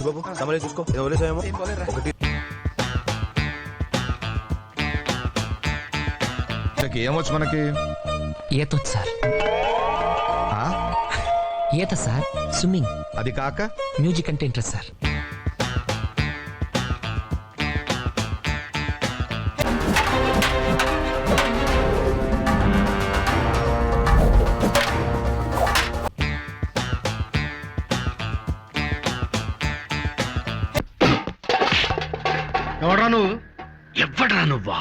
బాబు సమలే చూసుకో వదిలేసాయేమో ఒకటి ఏమొచ్చు మనకి ఈతొచ్చు సార్. ఈత సార్, స్విమ్మింగ్. అది కాక మ్యూజిక్ అంటే ఇంట్రెస్ట్ సార్. ఎవడ్రా నువ్వు? ఎవ్వడ్రా నువ్వా?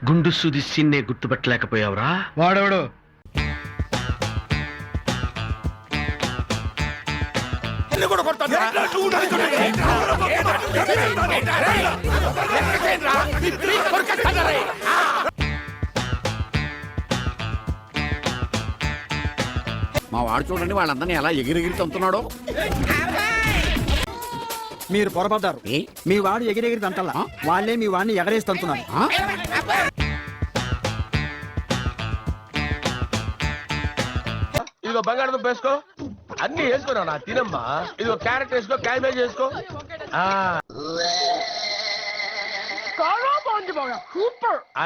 గుండు సుది సిన్నే గుర్తుపట్టలేకపోయావురా? వాడెవడు? మా వాడు చూడండి వాళ్ళందరినీ ఎలా ఎగిరెగిరి తంతున్నాడో. మీరు పొరపడ్డారు. మీ వాడు ఎగిరెగిరి తంతల్లా, వాళ్ళే మీ వాడిని ఎగరేసి తంతున్నారు. ఇదిగో బంగాళదుంప వేసుకో, అన్ని వేసుకోరా నా తినమ్మా. ఇదిగో క్యారెట్ వేసుకో, క్యాబేజ్ వేసుకో.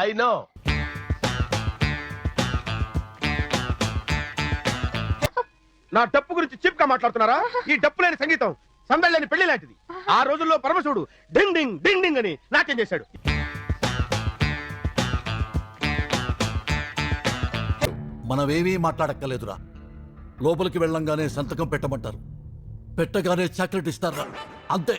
I know. నా డప్పు గురించి చీప్ గా మాట్లాడుతున్నారా? ఈ డప్పు లేని సంగీతం సందడి లేని పెళ్లి లాంటిది. ఆ రోజుల్లో పరమశివుడు డింగ్ డింగ్ డింగ్ డింగ్ అని నాట్యం చేశాడు. మనమేమీ మాట్లాడక్కర్లేదురా. లోపలికి వెళ్ళంగానే సంతకం పెట్టమంటారు, పెట్టగానే చాక్లెట్ ఇస్తారా, అంతే.